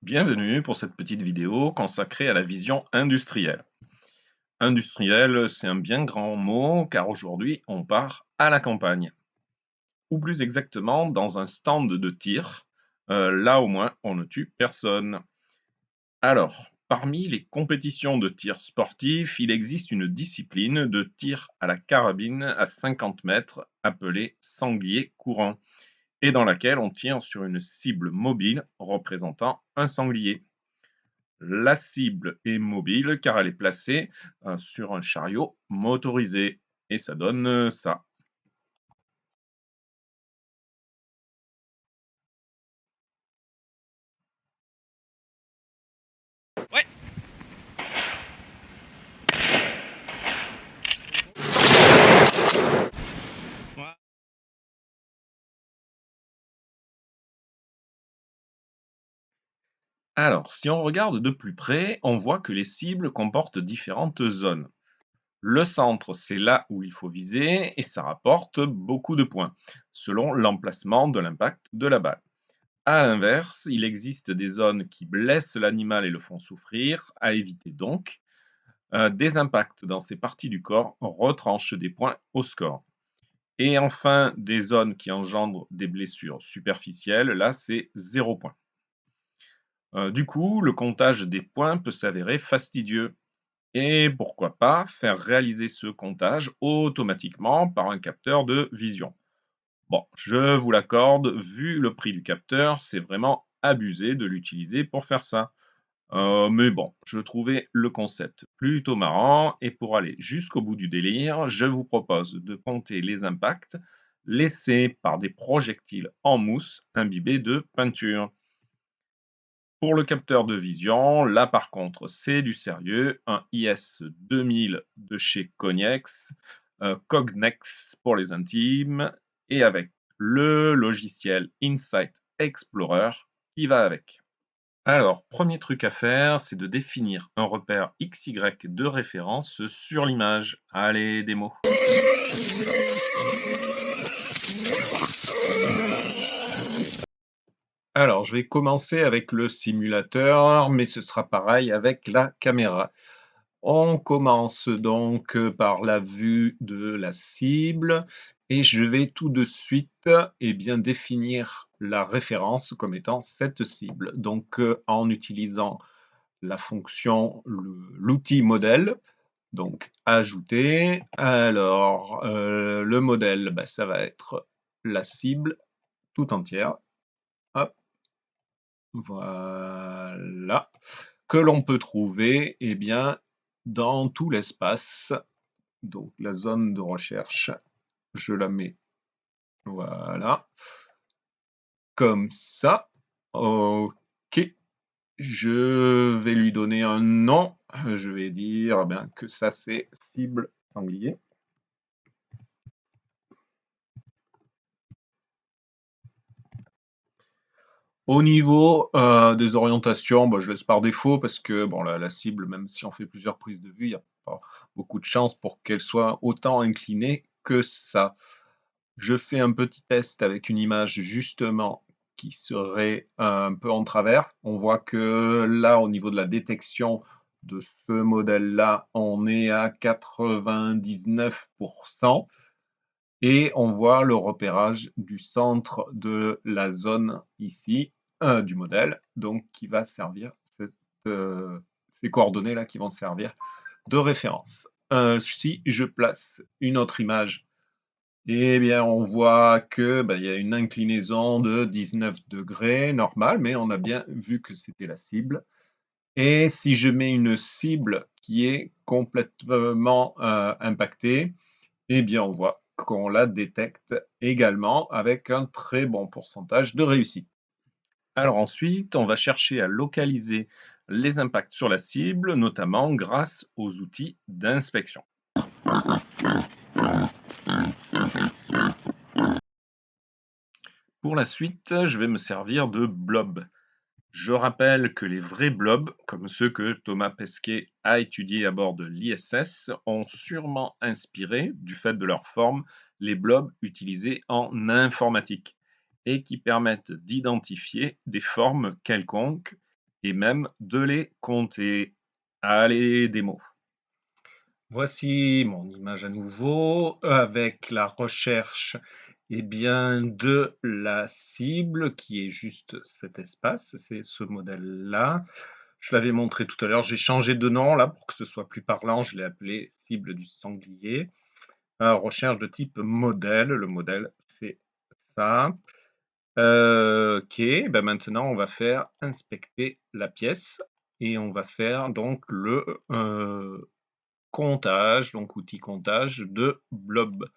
Bienvenue pour cette petite vidéo consacrée à la vision industrielle. Industriel, c'est un bien grand mot car aujourd'hui on part à la campagne, ou plus exactement dans un stand de tir. Là au moins on ne tue personne. Alors, parmi les compétitions de tir sportif, il existe une discipline de tir à la carabine à 50 mètres appelée sanglier courant et dans laquelle on tire sur une cible mobile représentant un sanglier. La cible est mobile car elle est placée sur un chariot motorisé et ça donne ça. Ouais. Ouais. Alors, si on regarde de plus près, on voit que les cibles comportent différentes zones. Le centre, c'est là où il faut viser et ça rapporte beaucoup de points, selon l'emplacement de l'impact de la balle. À l'inverse, il existe des zones qui blessent l'animal et le font souffrir, à éviter donc. Des impacts dans ces parties du corps retranchent des points au score. Et enfin, des zones qui engendrent des blessures superficielles, là c'est 0 point. Du coup, le comptage des points peut s'avérer fastidieux. Et pourquoi pas faire réaliser ce comptage automatiquement par un capteur de vision. Bon, je vous l'accorde, vu le prix du capteur, c'est vraiment abusé de l'utiliser pour faire ça. Mais bon, je trouvais le concept plutôt marrant et pour aller jusqu'au bout du délire, je vous propose de compter les impacts laissés par des projectiles en mousse imbibés de peinture. Pour le capteur de vision, là par contre, c'est du sérieux, un IS-2000 de chez Cognex, Cognex pour les intimes, et avec le logiciel Insight Explorer qui va avec. Alors, premier truc à faire, c'est de définir un repère XY de référence sur l'image. Allez, démo. Alors, je vais commencer avec le simulateur, mais ce sera pareil avec la caméra. On commence donc par la vue de la cible et je vais tout de suite définir la référence comme étant cette cible. Donc, en utilisant la fonction, l'outil modèle. Donc, ajouter. Alors, le modèle, ça va être la cible tout entière. Hop, voilà. Que l'on peut trouver dans tout l'espace. Donc, la zone de recherche, je la mets, voilà, comme ça. OK. Je vais lui donner un nom. Je vais dire que ça, c'est cible sanglier. Au niveau des orientations, je laisse par défaut parce que bon, la cible, même si on fait plusieurs prises de vue, il n'y a pas beaucoup de chances pour qu'elle soit autant inclinée que ça. Je fais un petit test avec une image justement qui serait un peu en travers. On voit que là, au niveau de la détection de ce modèle-là, on est à 99%. Et on voit le repérage du centre de la zone ici, du modèle, donc qui va servir, ces coordonnées-là qui vont servir de référence. Si je place une autre image, on voit que il y a une inclinaison de 19 degrés, normal, mais on a bien vu que c'était la cible. Et si je mets une cible qui est complètement impactée, on voit qu'on la détecte également avec un très bon pourcentage de réussite. Alors ensuite, on va chercher à localiser les impacts sur la cible, notamment grâce aux outils d'inspection. Pour la suite, je vais me servir de blobs. Je rappelle que les vrais blobs, comme ceux que Thomas Pesquet a étudiés à bord de l'ISS, ont sûrement inspiré, du fait de leur forme, les blobs utilisés en informatique et qui permettent d'identifier des formes quelconques et même de les compter. Allez, démo. Voici mon image à nouveau avec la recherche de la cible qui est juste cet espace, c'est ce modèle-là. Je l'avais montré tout à l'heure, j'ai changé de nom là pour que ce soit plus parlant, je l'ai appelé cible du sanglier. Recherche de type modèle, le modèle c'est ça. OK, ben maintenant on va faire inspecter la pièce et on va faire donc le comptage, donc outil comptage de blob.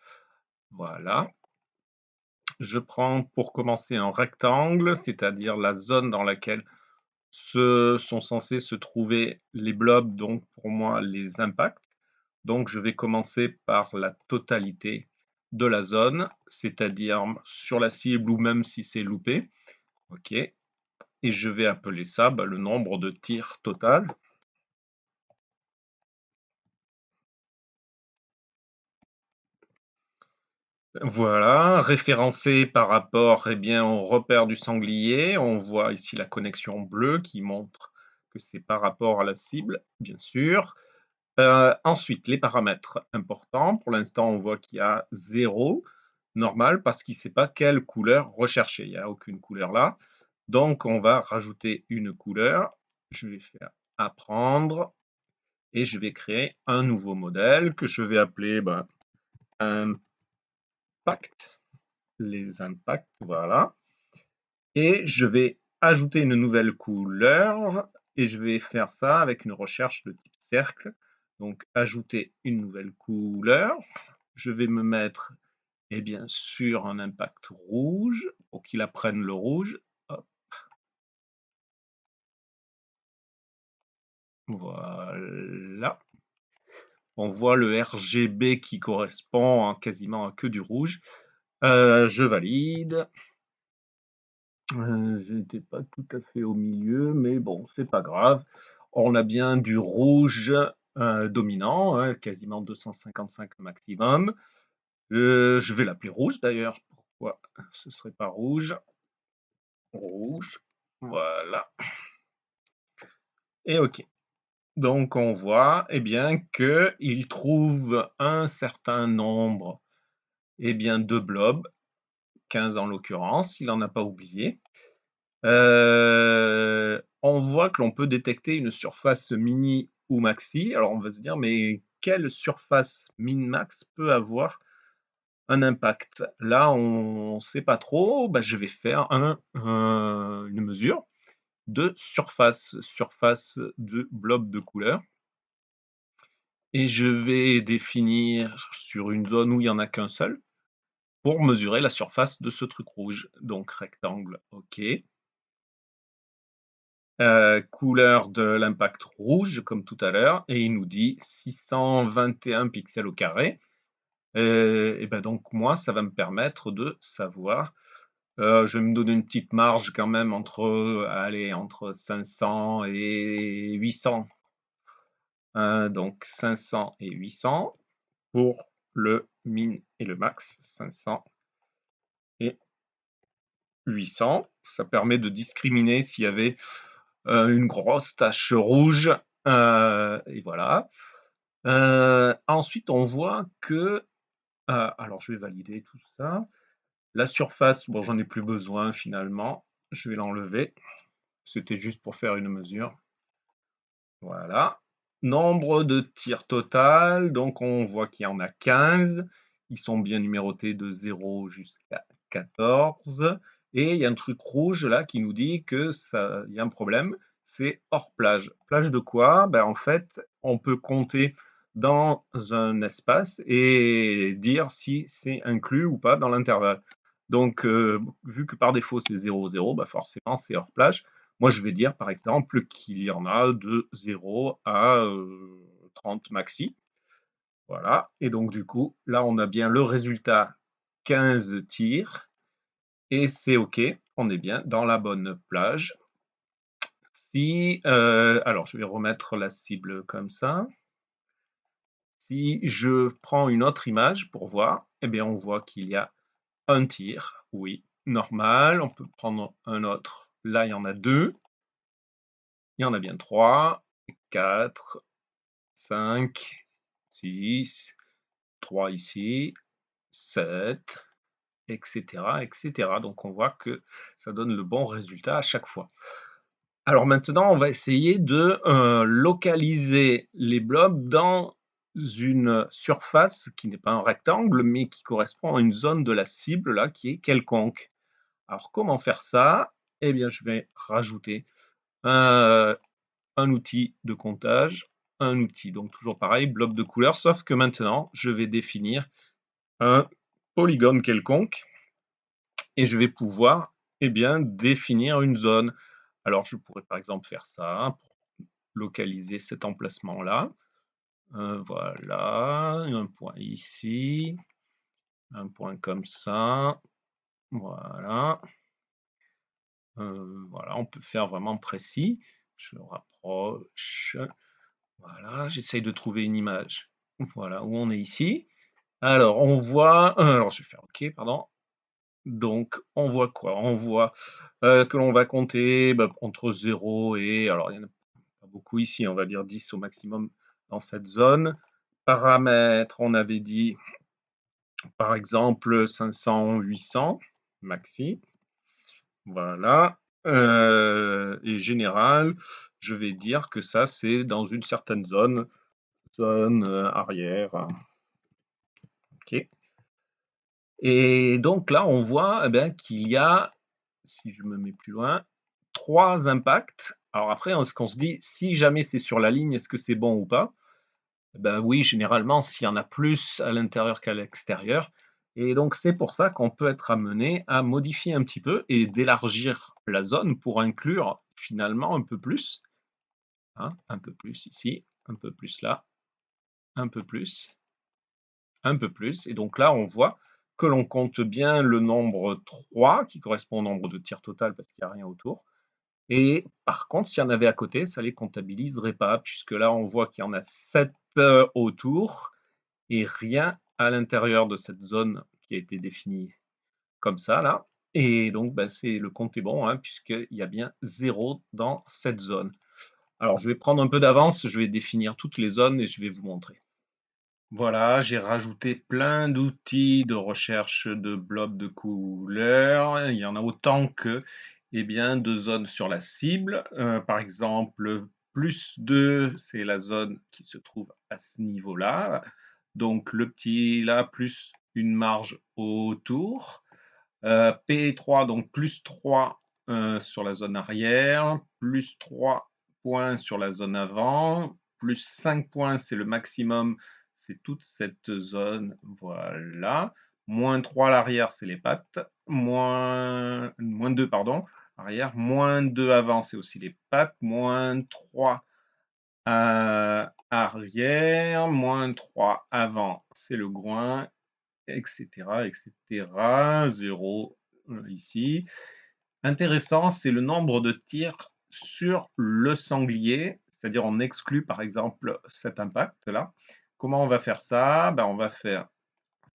Voilà. Je prends pour commencer un rectangle, c'est-à-dire la zone dans laquelle sont censés se trouver les blobs, donc pour moi les impacts. Donc je vais commencer par la totalité de la zone, c'est-à-dire sur la cible ou même si c'est loupé. OK. Et je vais appeler ça le nombre de tirs total. Voilà, référencé par rapport au repère du sanglier. On voit ici la connexion bleue qui montre que c'est par rapport à la cible, bien sûr. Ensuite, les paramètres importants. Pour l'instant, on voit qu'il y a 0, normal, parce qu'il ne sait pas quelle couleur rechercher. Il n'y a aucune couleur là. Donc, on va rajouter une couleur. Je vais faire apprendre et je vais créer un nouveau modèle que je vais appeler impact. Les impacts, voilà. Et je vais ajouter une nouvelle couleur et je vais faire ça avec une recherche de type cercle. Donc ajouter une nouvelle couleur. Je vais me mettre sur un impact rouge pour qu'il apprenne le rouge. Hop. Voilà. On voit le RGB qui correspond quasiment à que du rouge. Je valide. Je n'étais pas tout à fait au milieu, mais bon, c'est pas grave. On a bien du rouge dominant, hein, quasiment 255 maximum. Je vais l'appeler rouge d'ailleurs. Pourquoi ce serait pas rouge? Rouge, voilà. Et OK. Donc on voit qu'il trouve un certain nombre de blobs, 15 en l'occurrence, il n'en a pas oublié. On voit que l'on peut détecter une surface mini ou maxi. Alors on va se dire, mais quelle surface min-max peut avoir un impact? Là, on ne sait pas trop. Je vais faire une mesure de surface de blob de couleur. Et je vais définir sur une zone où il n'y en a qu'un seul pour mesurer la surface de ce truc rouge. Donc rectangle, OK. Couleur de l'impact rouge comme tout à l'heure et il nous dit 621 pixels au carré. Et donc moi ça va me permettre de savoir, je vais me donner une petite marge quand même entre 500 et 800. Donc 500 et 800 pour le min et le max, 500 et 800. Ça permet de discriminer s'il y avait une grosse tache rouge, et voilà. Ensuite, on voit que, alors je vais valider tout ça. La surface, bon, j'en ai plus besoin finalement. Je vais l'enlever. C'était juste pour faire une mesure. Voilà. Nombre de tirs total, donc on voit qu'il y en a 15. Ils sont bien numérotés de 0 jusqu'à 14. Et il y a un truc rouge là qui nous dit que il y a un problème, c'est hors plage. Plage de quoi? En fait, on peut compter dans un espace et dire si c'est inclus ou pas dans l'intervalle. Donc, vu que par défaut c'est 0, 0, forcément c'est hors plage. Moi, je vais dire, par exemple, qu'il y en a de 0 à 30 maxi. Voilà. Et donc, du coup, là, on a bien le résultat 15 tirs. Et c'est OK. On est bien dans la bonne plage. Alors, je vais remettre la cible comme ça. Si je prends une autre image pour voir, on voit qu'il y a un tir. Oui, normal. On peut prendre un autre. Là, il y en a deux. Il y en a bien 3, 4, 5, 6, 3 ici, 7, etc., etc. Donc on voit que ça donne le bon résultat à chaque fois. Alors maintenant, on va essayer de localiser les blobs dans une surface qui n'est pas un rectangle, mais qui correspond à une zone de la cible là, qui est quelconque. Alors comment faire ça? Eh bien, je vais rajouter un, un outil de comptage, un outil, donc toujours pareil, blob de couleur, sauf que maintenant, je vais définir un polygone quelconque et je vais pouvoir eh bien, définir une zone. Alors, je pourrais par exemple faire ça pour localiser cet emplacement-là. Voilà, un point ici, un point comme ça. Voilà. Voilà, on peut faire vraiment précis. Je rapproche. Voilà, j'essaye de trouver une image. Voilà, où on est ici. Alors, on voit. Alors, je vais faire OK, pardon. Donc, on voit quoi? On voit que l'on va compter entre 0 et. Alors, il y en a pas beaucoup ici, on va dire 10 au maximum dans cette zone. Paramètres, on avait dit par exemple 500, 800 maxi. Voilà. Et général, je vais dire que ça, c'est dans une certaine zone, zone arrière. OK. Et donc là, on voit eh bien, qu'il y a, si je me mets plus loin, 3 impacts. Alors après, ce qu'on se dit, si jamais c'est sur la ligne, est-ce que c'est bon ou pas? Eh ben oui, généralement, s'il y en a plus à l'intérieur qu'à l'extérieur. Et donc, c'est pour ça qu'on peut être amené à modifier un petit peu et d'élargir la zone pour inclure finalement un peu plus. Hein, un peu plus ici, un peu plus là, un peu plus, un peu plus. Et donc là, on voit que l'on compte bien le nombre 3 qui correspond au nombre de tirs total parce qu'il n'y a rien autour. Et par contre, s'il y en avait à côté, ça ne les comptabiliserait pas, puisque là, on voit qu'il y en a 7 autour et rien à l'intérieur de cette zone qui a été définie comme ça, là. Et donc, c'est, le compte est bon, hein, puisqu'il y a bien 0 dans cette zone. Alors, je vais prendre un peu d'avance, je vais définir toutes les zones et je vais vous montrer. Voilà, j'ai rajouté plein d'outils de recherche de blobs de couleurs. Il y en a autant que eh bien, de zones sur la cible. Par exemple, plus 2, c'est la zone qui se trouve à ce niveau-là. Donc le petit là, plus une marge autour. P3, donc plus 3 sur la zone arrière, plus 3 points sur la zone avant, plus 5 points, c'est le maximum, c'est toute cette zone, voilà. Moins 3 à l'arrière, c'est les pattes, moins 2, pardon, arrière, moins 2 avant, c'est aussi les pattes, moins 3 arrière, moins 3 avant, c'est le groin, etc., etc. 0 ici. Intéressant, c'est le nombre de tirs sur le sanglier, c'est-à-dire on exclut par exemple cet impact-là. Comment on va faire ça? On va faire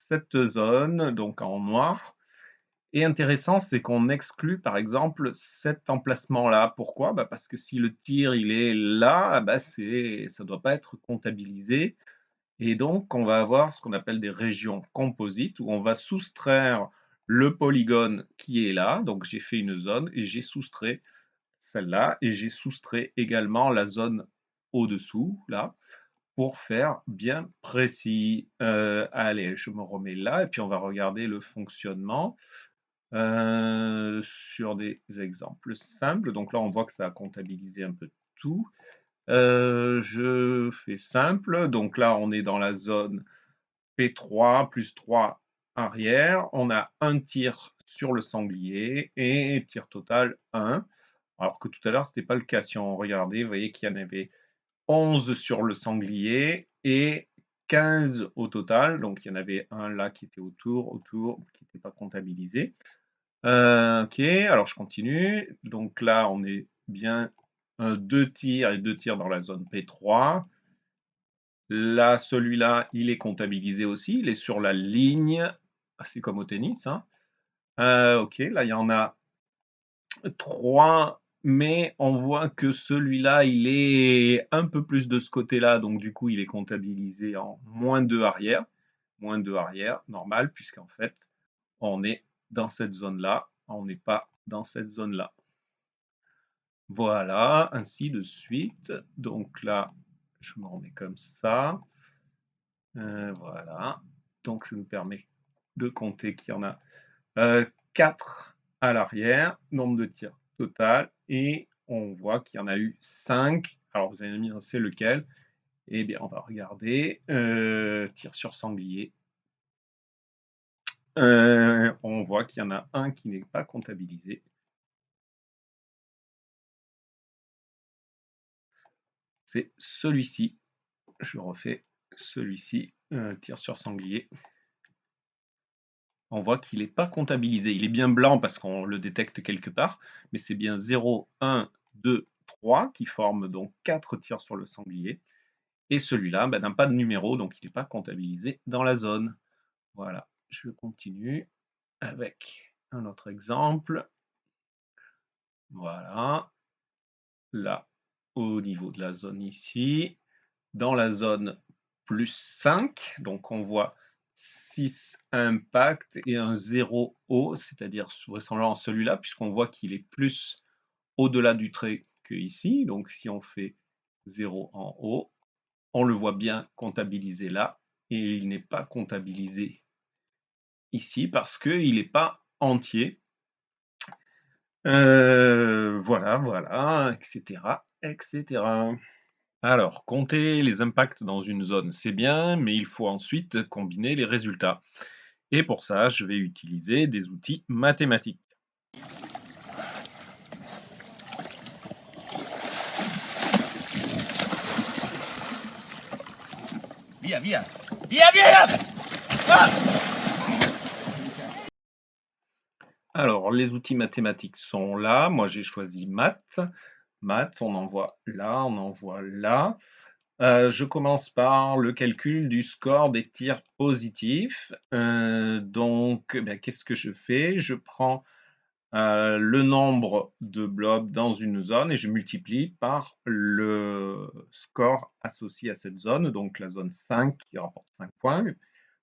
cette zone, donc en noir. Et intéressant, c'est qu'on exclut par exemple cet emplacement-là. Pourquoi? Parce que si le tir il est là, ça ne doit pas être comptabilisé. Et donc, on va avoir ce qu'on appelle des régions composites où on va soustraire le polygone qui est là. Donc, j'ai fait une zone et j'ai soustrait celle-là et j'ai soustrait également la zone au-dessous, là, pour faire bien précis. Allez, je me remets là et puis on va regarder le fonctionnement sur des exemples simples. Donc là, on voit que ça a comptabilisé un peu tout. Je fais simple. Donc là, on est dans la zone P3 plus 3 arrière. On a un tir sur le sanglier et tir total 1. Alors que tout à l'heure, ce n'était pas le cas. Si on regardait, vous voyez qu'il y en avait 11 sur le sanglier et 15 au total. Donc il y en avait un là qui était autour, qui n'était pas comptabilisé. Ok, alors je continue. Donc là, on est bien 2 tirs et 2 tirs dans la zone P3. Là, celui-là, il est comptabilisé aussi. Il est sur la ligne. C'est comme au tennis, hein. Ok, là, il y en a 3 mais on voit que celui-là, il est un peu plus de ce côté-là, donc du coup, il est comptabilisé en -2 arrière. -2 arrière, normal, puisqu'en fait, on est dans cette zone-là, on n'est pas dans cette zone-là. Voilà, ainsi de suite. Donc là, je me remets comme ça. Voilà. Donc ça nous permet de compter qu'il y en a 4 à l'arrière, nombre de tirs total, et on voit qu'il y en a eu 5. Alors vous allez me dire, c'est lequel? Eh bien, on va regarder. Tir sur sanglier. On voit qu'il y en a un qui n'est pas comptabilisé. C'est celui-ci. Je refais celui-ci, tir sur sanglier. On voit qu'il n'est pas comptabilisé. Il est bien blanc parce qu'on le détecte quelque part, mais c'est bien 0, 1, 2, 3 qui forment donc 4 tirs sur le sanglier. Et celui-là n'a pas de numéro, donc il n'est pas comptabilisé dans la zone. Voilà, je continue avec un autre exemple. Voilà, là, au niveau de la zone ici, dans la zone +5, donc on voit 6 impact et un 0 haut, c'est-à-dire ressemblant à celui-là, puisqu'on voit qu'il est plus au-delà du trait que ici. Donc si on fait 0 en haut, on le voit bien comptabilisé là, et il n'est pas comptabilisé ici parce qu'il n'est pas entier. Voilà, etc., etc. Alors, compter les impacts dans une zone, c'est bien, mais il faut ensuite combiner les résultats. Et pour ça, je vais utiliser des outils mathématiques. Via, via! Via, via! Ah! Alors, les outils mathématiques sont là. Moi, j'ai choisi maths. Maths, on envoie là, on envoie là. Je commence par le calcul du score des tirs positifs. Donc, qu'est-ce que je fais? Je prends le nombre de blobs dans une zone et je multiplie par le score associé à cette zone, donc la zone 5 qui rapporte 5 points,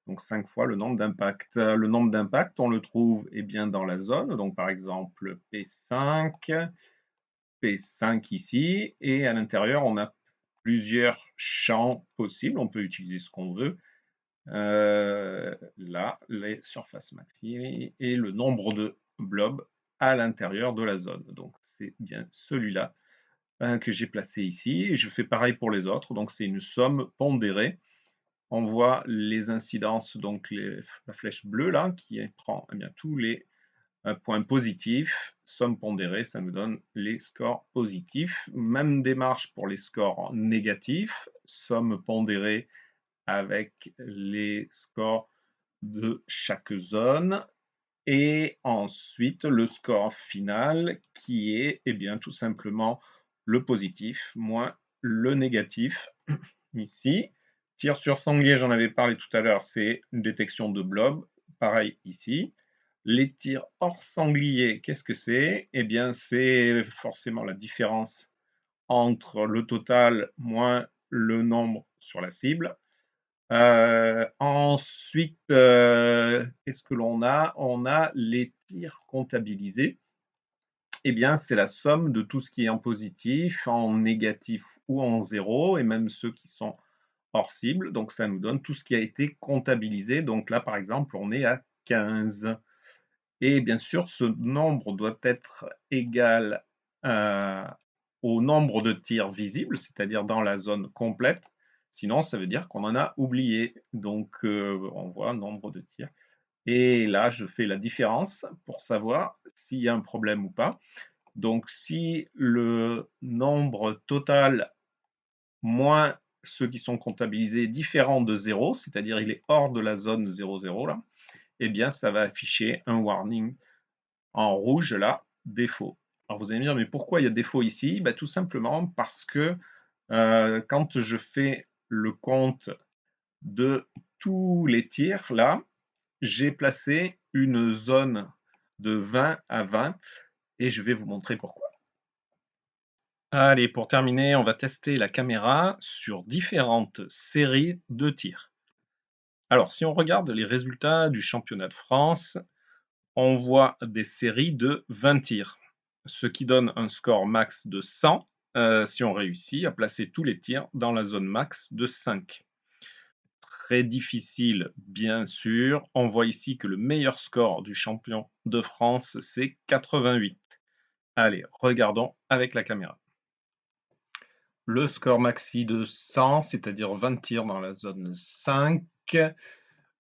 donc 5 fois le nombre d'impacts. Le nombre d'impacts, on le trouve bien dans la zone, donc par exemple P5, P5 ici, et à l'intérieur, on a plusieurs champs possibles, on peut utiliser ce qu'on veut. Là, les surfaces maxi et le nombre de blobs à l'intérieur de la zone. Donc c'est bien celui-là que j'ai placé ici. Et je fais pareil pour les autres. Donc c'est une somme pondérée. On voit les incidences, donc la flèche bleue là, qui prend bien tous les points positifs. Somme pondérée, ça nous donne les scores positifs. Même démarche pour les scores négatifs. Somme pondérée avec les scores de chaque zone. Et ensuite, le score final qui est bien, tout simplement le positif moins le négatif. Ici, tir sur sanglier, j'en avais parlé tout à l'heure, c'est une détection de blob. Pareil ici. Les tirs hors sanglier, qu'est-ce que c'est? Eh bien, c'est forcément la différence entre le total moins le nombre sur la cible. Ensuite, qu'est-ce que l'on a? On a les tirs comptabilisés. Eh bien, c'est la somme de tout ce qui est en positif, en négatif ou en zéro, et même ceux qui sont hors cible. Donc, ça nous donne tout ce qui a été comptabilisé. Donc là, par exemple, on est à 15. Et bien sûr, ce nombre doit être égal au nombre de tirs visibles, c'est-à-dire dans la zone complète. Sinon, ça veut dire qu'on en a oublié. Donc, on voit nombre de tirs. Et là, je fais la différence pour savoir s'il y a un problème ou pas. Donc, si le nombre total moins ceux qui sont comptabilisés est différent de 0, c'est-à-dire il est hors de la zone 0,0 là, eh bien, ça va afficher un warning en rouge là, défaut. Alors vous allez me dire, mais pourquoi il y a défaut ici? Tout simplement parce que quand je fais le compte de tous les tirs là, j'ai placé une zone de 20 à 20 et je vais vous montrer pourquoi. Allez, pour terminer, on va tester la caméra sur différentes séries de tirs. Alors, si on regarde les résultats du championnat de France, on voit des séries de 20 tirs, ce qui donne un score max de 100 si on réussit à placer tous les tirs dans la zone max de 5. Très difficile, bien sûr. On voit ici que le meilleur score du champion de France, c'est 88. Allez, regardons avec la caméra. Le score maxi de 100, c'est-à-dire 20 tirs dans la zone 5.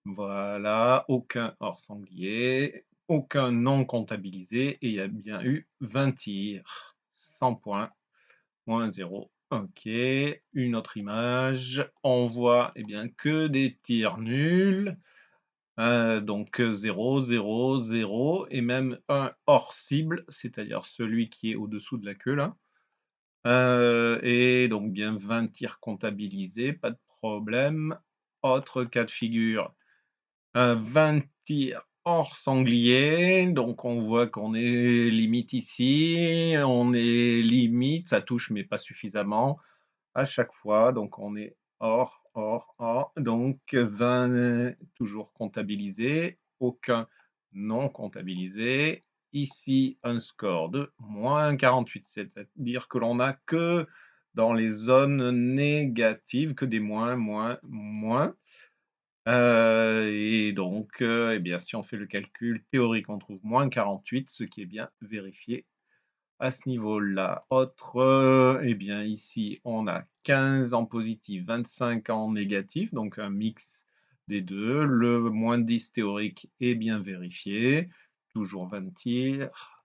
Voilà, aucun hors sanglier, aucun non comptabilisé, et il y a bien eu 20 tirs. 100 points, moins 0. Ok, une autre image. On voit bien que des tirs nuls. Donc 0, 0, 0, et même un hors cible, c'est-à-dire celui qui est au-dessous de la queue là. Et donc bien 20 tirs comptabilisés, pas de problème. Autre cas de figure, 20 tirs hors sanglier, donc on voit qu'on est limite ici, on est limite, ça touche mais pas suffisamment à chaque fois, donc on est hors, hors, hors, donc 20 toujours comptabilisés, aucun non comptabilisé. Ici, un score de moins 48, c'est-à-dire que l'on n'a que dans les zones négatives, que des moins, moins, moins. Et donc, eh bien, si on fait le calcul théorique, on trouve moins 48, ce qui est bien vérifié à ce niveau-là. Autre, eh bien, ici, on a 15 en positif, 25 en négatif, donc un mix des deux. Le moins 10 théorique est bien vérifié, toujours 20 tirs.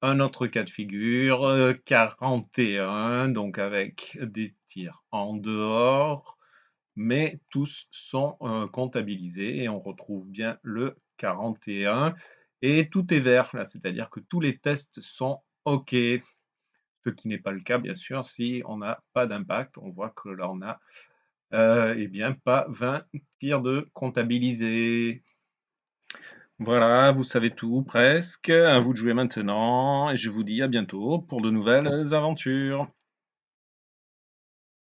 Un autre cas de figure, 41, donc avec des tirs en dehors, mais tous sont comptabilisés et on retrouve bien le 41 et tout est vert là, c'est-à-dire que tous les tests sont OK. Ce qui n'est pas le cas, bien sûr, si on n'a pas d'impact. On voit que là, on a eh bien, pas 20 tirs de comptabilisés. Voilà, vous savez tout presque. À vous de jouer maintenant et je vous dis à bientôt pour de nouvelles aventures.